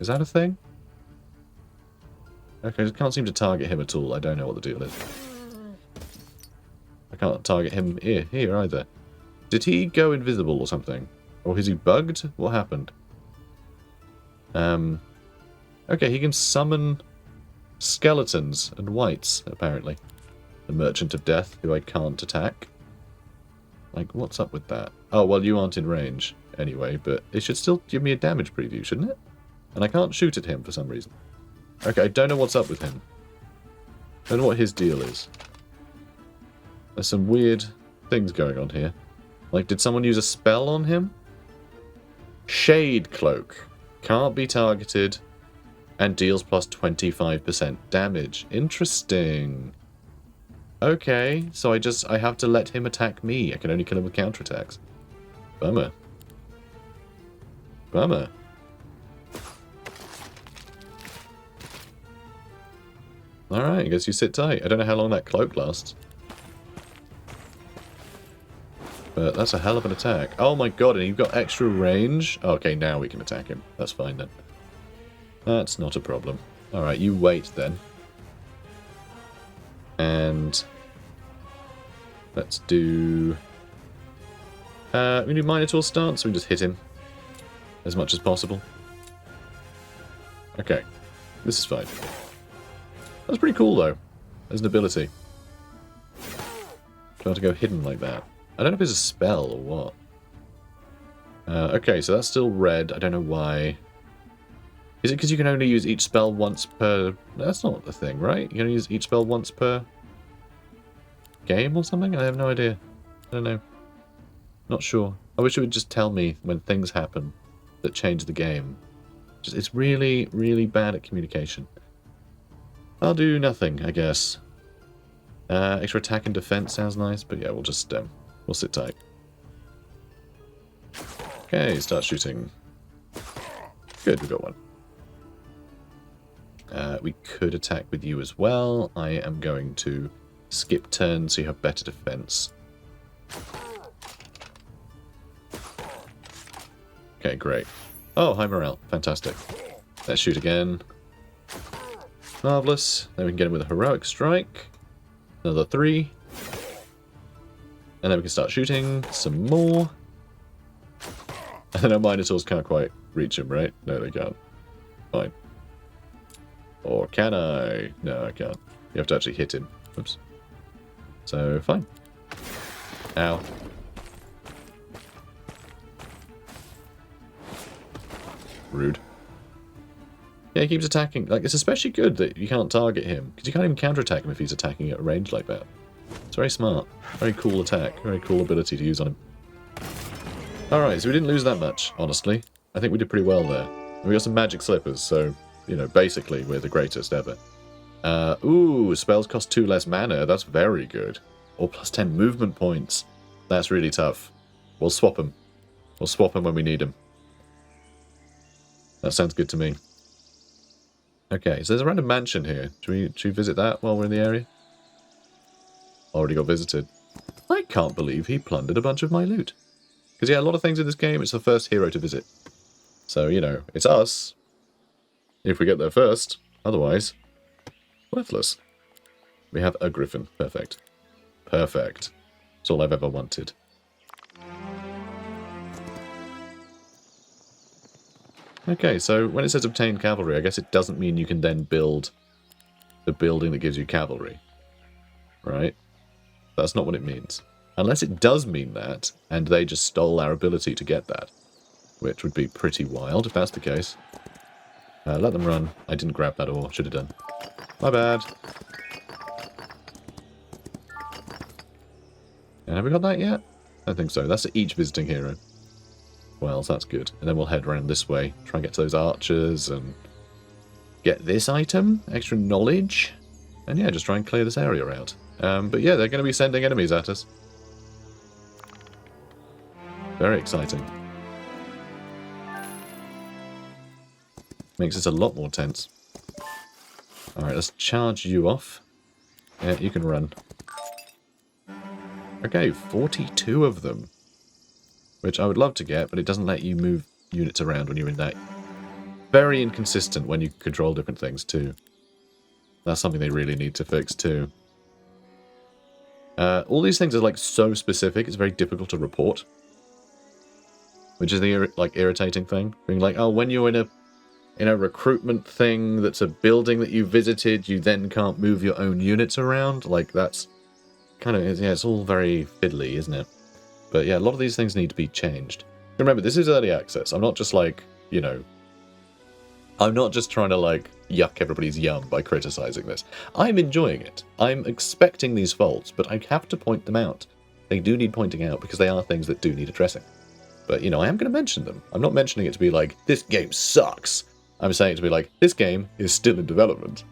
Is that a thing? Okay, I can't seem to target him at all. I don't know what the deal is. I can't target him here either. Did he go invisible or something? Or is he bugged? What happened? Okay, he can summon skeletons and wights, apparently. The Merchant of Death, who I can't attack. Like, what's up with that? Oh, well, you aren't in range anyway, but it should still give me a damage preview, shouldn't it? And I can't shoot at him for some reason. Okay, I don't know what's up with him. I don't know what his deal is. There's some weird things going on here. Like, did someone use a spell on him? Shade Cloak. Can't be targeted and deals plus 25% damage. Interesting. Okay, so I have to let him attack me. I can only kill him with counterattacks. Bummer. Bummer. Alright, I guess you sit tight. I don't know how long that cloak lasts. But that's a hell of an attack. Oh my god, and you've got extra range? Okay, now we can attack him. That's fine then. That's not a problem. Alright, you wait then. And let's do... we do Minotaur stance, so we just hit him as much as possible. Okay, this is fine. That's pretty cool though, as an ability. Trying to go hidden like that. I don't know if it's a spell or what. Okay, so that's still red. I don't know why. Is it because you can only use each spell once per... That's not the thing, right? You can only use each spell once per game or something? I have no idea. I don't know. Not sure. I wish it would just tell me when things happen that change the game. It's really, really bad at communication. I'll do nothing, I guess. Extra attack and defense sounds nice, but yeah, we'll just... we'll sit tight. Okay, start shooting. Good, we got one. We could attack with you as well. I am going to skip turns so you have better defense. Okay, great. Oh, high morale. Fantastic. Let's shoot again. Marvellous. Then we can get him with a heroic strike. Another 3. And then we can start shooting some more. And then our Minotaurs can't quite reach him, right? No, they can't. Fine. Or can I? No, I can't. You have to actually hit him. Oops. So, fine. Ow. Rude. Yeah, he keeps attacking. Like, it's especially good that you can't target him, because you can't even counterattack him if he's attacking at a range like that. It's very smart. Very cool attack. Very cool ability to use on him. Alright, so we didn't lose that much, honestly. I think we did pretty well there. And we got some magic slippers, so, you know, basically we're the greatest ever. Ooh, spells cost 2 less mana. That's very good. Or plus 10 movement points. That's really tough. We'll swap them. We'll swap them when we need them. That sounds good to me. Okay, so there's a random mansion here. Should we visit that while we're in the area? Already got visited. I can't believe he plundered a bunch of my loot. Because, yeah, a lot of things in this game, it's the first hero to visit. So, you know, it's us. If we get there first. Otherwise, worthless. We have a griffin. Perfect. Perfect. That's all I've ever wanted. Okay, so when it says obtain cavalry, I guess it doesn't mean you can then build the building that gives you cavalry. Right? That's not what it means. Unless it does mean that, and they just stole our ability to get that. Which would be pretty wild if that's the case. Let them run. I didn't grab that ore. Should have done. My bad. And have we got that yet? I don't think so. That's each visiting hero. Well, so that's good. And then we'll head around this way. Try and get to those archers and get this item. Extra knowledge. And yeah, just try and clear this area out. But yeah, they're going to be sending enemies at us. Very exciting. Makes us a lot more tense. Alright, let's charge you off. Yeah, you can run. Okay, 42 of them. Which I would love to get, but it doesn't let you move units around when you're in that. Very inconsistent when you control different things too. That's something they really need to fix too. All these things are like so specific, it's very difficult to report. Which is the irritating thing. Being like, oh, when you're in a recruitment thing that's a building that you visited, you then can't move your own units around. Like, that's kind of, yeah, it's all very fiddly, isn't it? But yeah, a lot of these things need to be changed. Remember, this is early access. I'm not just like, you know, I'm not just trying to like yuck everybody's yum by criticizing this. I'm enjoying it. I'm expecting these faults, but I have to point them out. They do need pointing out because they are things that do need addressing. But, you know, I am going to mention them. I'm not mentioning it to be like, this game sucks. I'm saying it to be like, this game is still in development.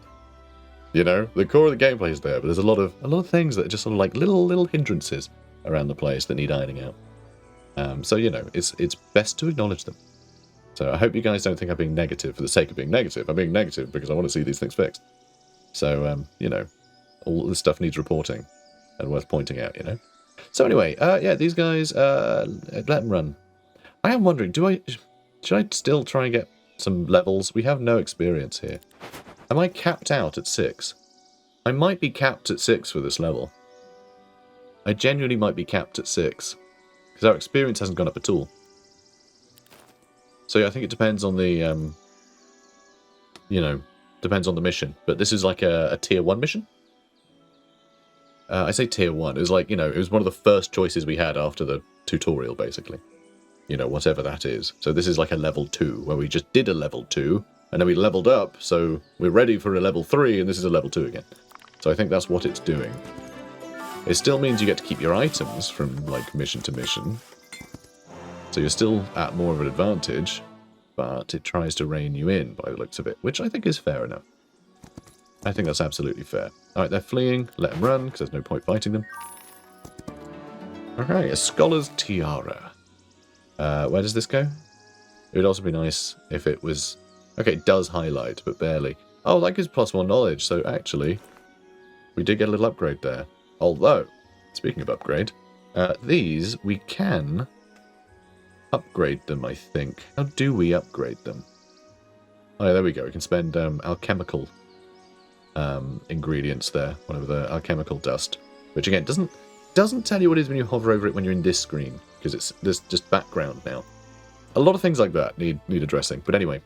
You know, the core of the gameplay is there, but there's a lot of things that are just sort of like little hindrances around the place that need ironing out. So you know, it's best to acknowledge them. So I hope you guys don't think I'm being negative for the sake of being negative. I'm being negative because I want to see these things fixed. So you know, all this stuff needs reporting and worth pointing out. You know. So anyway, yeah, these guys, let them run. I am wondering, should I still try and get some levels? We have no experience here. Am I capped out at 6? I might be capped at 6 for this level. I genuinely might be capped at 6. Because our experience hasn't gone up at all. So yeah, I think it depends on the, you know, depends on the mission. But this is like a tier 1 mission? I say tier 1. It was like, you know, it was one of the first choices we had after the tutorial, basically. You know, whatever that is. So this is like a level 2, where we just did a level 2. And then we leveled up, so we're ready for a level 3, and this is a level 2 again. So I think that's what it's doing. It still means you get to keep your items from, like, mission to mission. So you're still at more of an advantage, but it tries to rein you in by the looks of it, which I think is fair enough. I think that's absolutely fair. Alright, they're fleeing. Let them run, because there's no point fighting them. Alright, a Scholar's Tiara. Where does this go? It would also be nice if it was... Okay, it does highlight, but barely. Oh, that gives +1 knowledge, so actually, we did get a little upgrade there. Although, speaking of upgrade, these, we can upgrade them, I think. How do we upgrade them? Oh, yeah, there we go. We can spend alchemical ingredients there, whatever the alchemical dust, which again, doesn't tell you what it is when you hover over it when you're in this screen, because there's just background now. A lot of things like that need addressing, but anyway.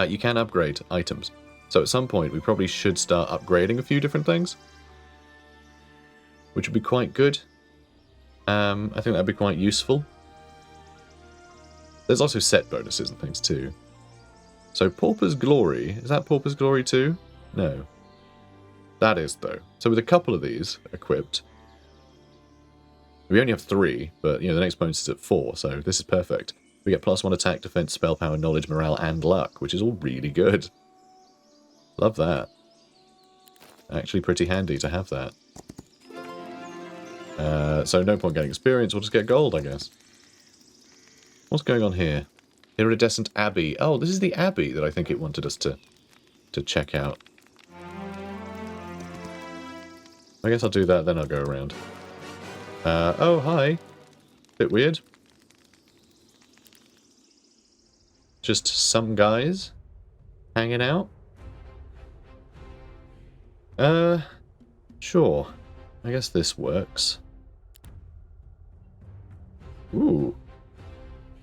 You can upgrade items. So at some point, we probably should start upgrading a few different things. Which would be quite good. I think that would be quite useful. There's also set bonuses and things too. So Pauper's Glory, is that Pauper's Glory too? No. That is though. So with a couple of these equipped, we only have 3, but you know the next bonus is at 4, so this is perfect. We get +1 attack, defense, spell power, knowledge, morale, and luck, which is all really good. Love that. Actually pretty handy to have that. So no point getting experience, we'll just get gold, I guess. What's going on here? Iridescent Abbey. Oh, this is the Abbey that I think it wanted us to check out. I guess I'll do that, then I'll go around. Oh, hi. Bit weird. Just some guys hanging out. Sure. I guess this works. Ooh.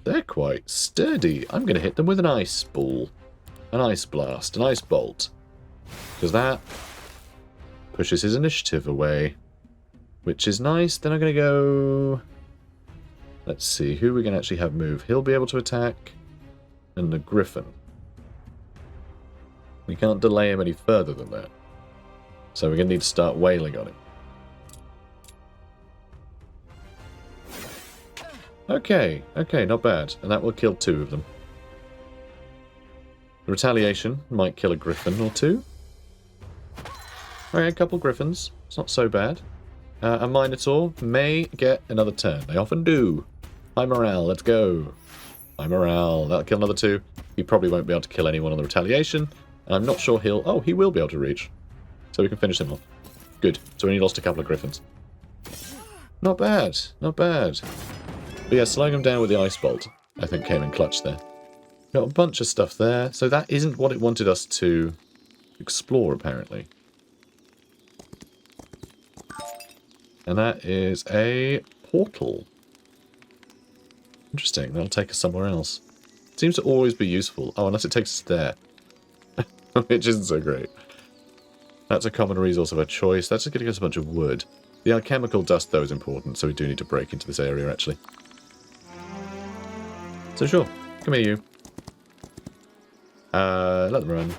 They're quite sturdy. I'm going to hit them with an ice ball. An ice blast. An ice bolt. Because that pushes his initiative away. Which is nice. Then I'm going to go... Let's see. Who we can actually have move. He'll be able to attack... And the Griffin. We can't delay him any further than that. So we're going to need to start wailing on him. Okay, not bad. And that will kill 2 of them. The retaliation might kill a Griffin or 2. Alright, a couple Griffins. It's not so bad. A Minotaur may get another turn. They often do. High morale, let's go. High morale. That'll kill another 2. He probably won't be able to kill anyone on the retaliation. And I'm not sure he'll... Oh, he will be able to reach. So we can finish him off. Good. So we only lost a couple of Griffins. Not bad. Not bad. But yeah, slowing him down with the Ice Bolt, I think, came in clutch there. Got a bunch of stuff there. So that isn't what it wanted us to explore, apparently. And that is a portal. Interesting, that'll take us somewhere else. It seems to always be useful. Oh, unless it takes us there. Which isn't so great. That's a common resource of our choice. That's just going to give us a bunch of wood. The alchemical dust, though, is important, so we do need to break into this area, actually. So sure, come here, you. Let them run.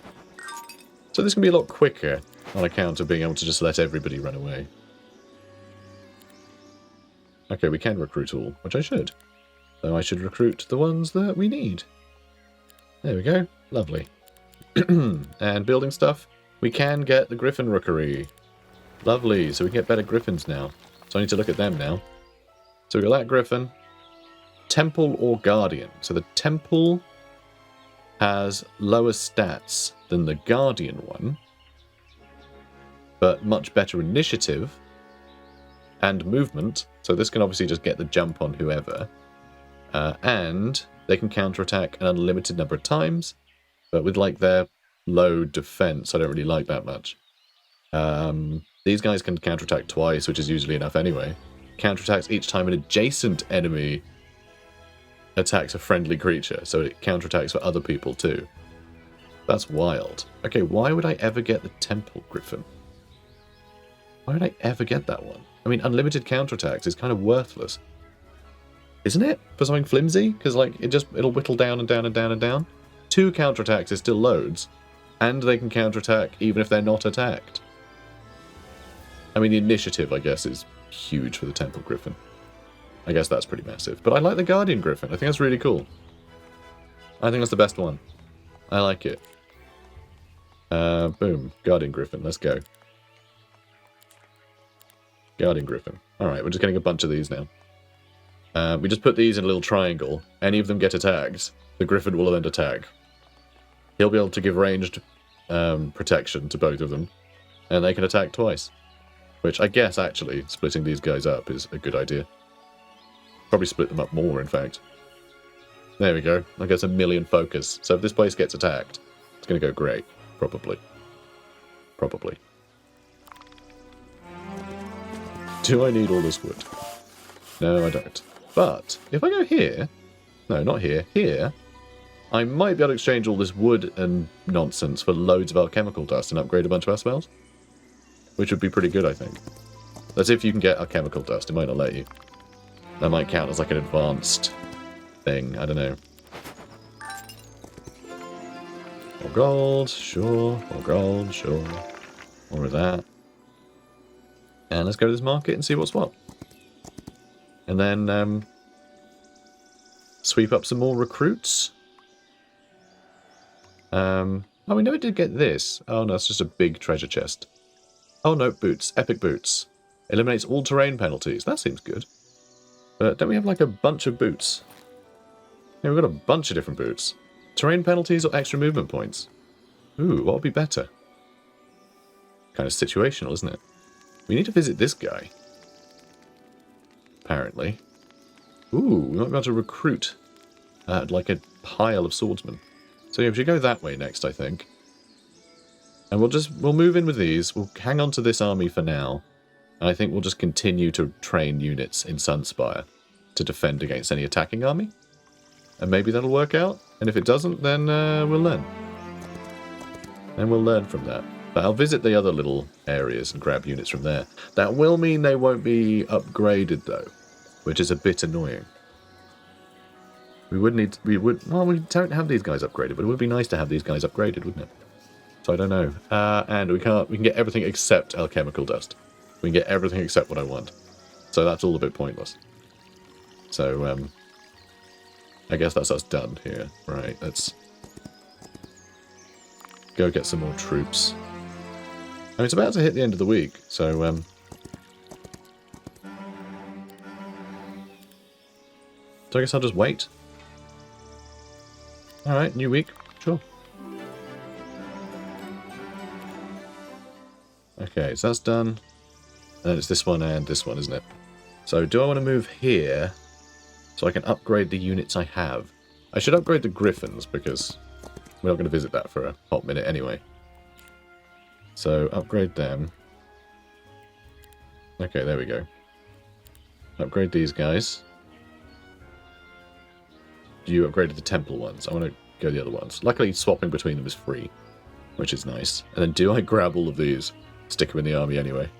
So this can be a lot quicker on account of being able to just let everybody run away. Okay, we can recruit all, which I should. So I should recruit the ones that we need. There we go. Lovely. And building stuff. We can get the Griffin Rookery. Lovely, so we can get better Griffins now. So I need to look at them now. So we got that Griffin. Temple or Guardian. So the Temple has lower stats than the Guardian one, but much better initiative and movement. So this can obviously just get the jump on whoever. And they can counterattack an unlimited number of times, but with like their low defense, I don't really like that much. These guys can counterattack twice, which is usually enough anyway. Counterattacks each time an adjacent enemy attacks a friendly creature, so it counterattacks for other people too. That's wild. Okay, why would I ever get the Temple Griffin? Why would I ever get that one? I mean, unlimited counterattacks is kind of worthless. Isn't it? For something flimsy? Because, like, it'll whittle down and down and down and down. 2 counterattacks is still loads, and they can counterattack even if they're not attacked. I mean, the initiative, I guess, is huge for the Temple Griffin. I guess that's pretty massive. But I like the Guardian Griffin. I think that's really cool. I think that's the best one. I like it. Boom. Guardian Griffin. Let's go. Guardian Griffin. Alright, we're just getting a bunch of these now. We just put these in a little triangle. Any of them get attacked, the Griffin will then attack. He'll be able to give ranged protection to both of them, and they can attack twice. Which I guess, actually, splitting these guys up is a good idea. Probably split them up more, in fact. There we go. I guess 1,000,000 focus. So if this place gets attacked, it's going to go great. Probably. Probably. Do I need all this wood? No, I don't. But if I go here... No, not here. Here, I might be able to exchange all this wood and nonsense for loads of alchemical dust and upgrade a bunch of our spells. Which would be pretty good, I think. That's if you can get alchemical dust. It might not let you. That might count as like an advanced thing. I don't know. More gold, sure. More gold, sure. More of that. And let's go to this market and see what's what. And then sweep up some more recruits. Oh, we never did get this. Oh no, it's just a big treasure chest. Oh no, boots. Epic boots. Eliminates all terrain penalties. That seems good. But don't we have like a bunch of boots? Yeah, we've got a bunch of different boots. Terrain penalties or extra movement points? Ooh, what would be better? Kind of situational, isn't it? We need to visit this guy. Apparently. Ooh, we might be able to recruit like a pile of swordsmen. So yeah, we should go that way next, I think. And we'll move in with these. We'll hang on to this army for now. And I think we'll just continue to train units in Sunspire to defend against any attacking army. And maybe that'll work out. And if it doesn't, then we'll learn. And we'll learn from that. But I'll visit the other little areas and grab units from there. That will mean they won't be upgraded, though, which is a bit annoying. Well, we don't have these guys upgraded, but it would be nice to have these guys upgraded, wouldn't it? So I don't know. And we can get everything except alchemical dust. We can get everything except what I want. So that's all a bit pointless. So, I guess that's us done here. Right, let's go get some more troops. I mean, it's about to hit the end of the week, so, so I guess I'll just wait. Alright, new week. Sure. Okay, so that's done. And then it's this one and this one, isn't it? So do I want to move here so I can upgrade the units I have? I should upgrade the Griffins because we're not going to visit that for a hot minute anyway. So upgrade them. Okay, there we go. Upgrade these guys. You upgraded the temple ones. I want to go the other ones. Luckily, swapping between them is free, which is nice. And then do I grab all of these? Stick them in the army anyway.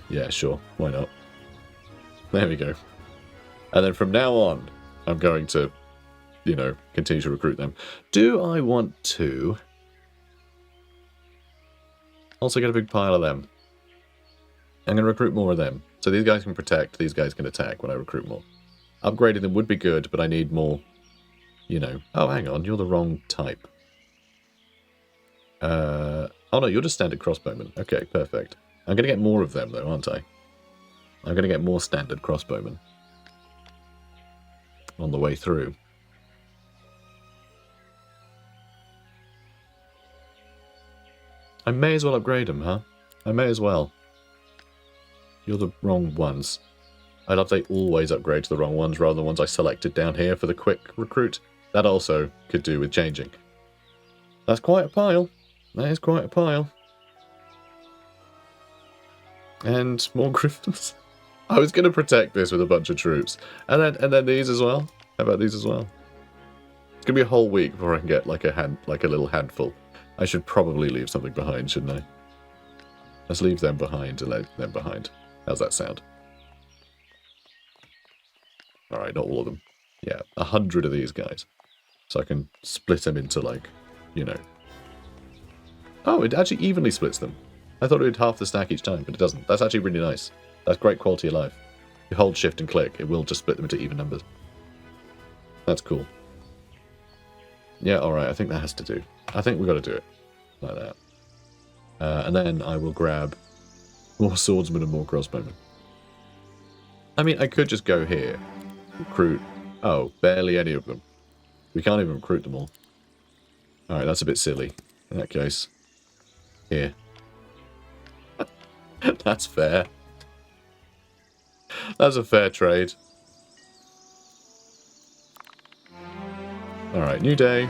Yeah, sure. Why not? There we go. And then from now on, I'm going to, you know, continue to recruit them. Do I want to also get a big pile of them? I'm going to recruit more of them. So these guys can protect, these guys can attack when I recruit more. Upgrading them would be good, but I need more, you know... Oh, hang on, you're the wrong type. Oh no, you're just standard crossbowmen. Okay, perfect. I'm going to get more of them though, aren't I? I'm going to get more standard crossbowmen on the way through. I may as well upgrade them, huh? I may as well. You're the wrong ones. I love they always upgrade to the wrong ones rather than ones I selected down here for the quick recruit. That also could do with changing. That's quite a pile. That is quite a pile. And more griffins. I was going to protect this with a bunch of troops. And then these as well. How about these as well? It's going to be a whole week before I can get like a little handful. I should probably leave something behind, shouldn't I? Let's leave them behind and let them behind. How's that sound? Alright, not all of them. Yeah, 100 of these guys. So I can split them into, like, you know. Oh, it actually evenly splits them. I thought it would half the stack each time, but it doesn't. That's actually really nice. That's great quality of life. You hold shift and click, it will just split them into even numbers. That's cool. Yeah, alright, I think that has to do. I think we've got to do it. Like that. And then I will grab more swordsmen and more crossbowmen. I mean, I could just go here. Recruit. Oh, barely any of them. We can't even recruit them all. Alright, that's a bit silly. In that case. Here. That's fair. That's a fair trade. Alright, new day.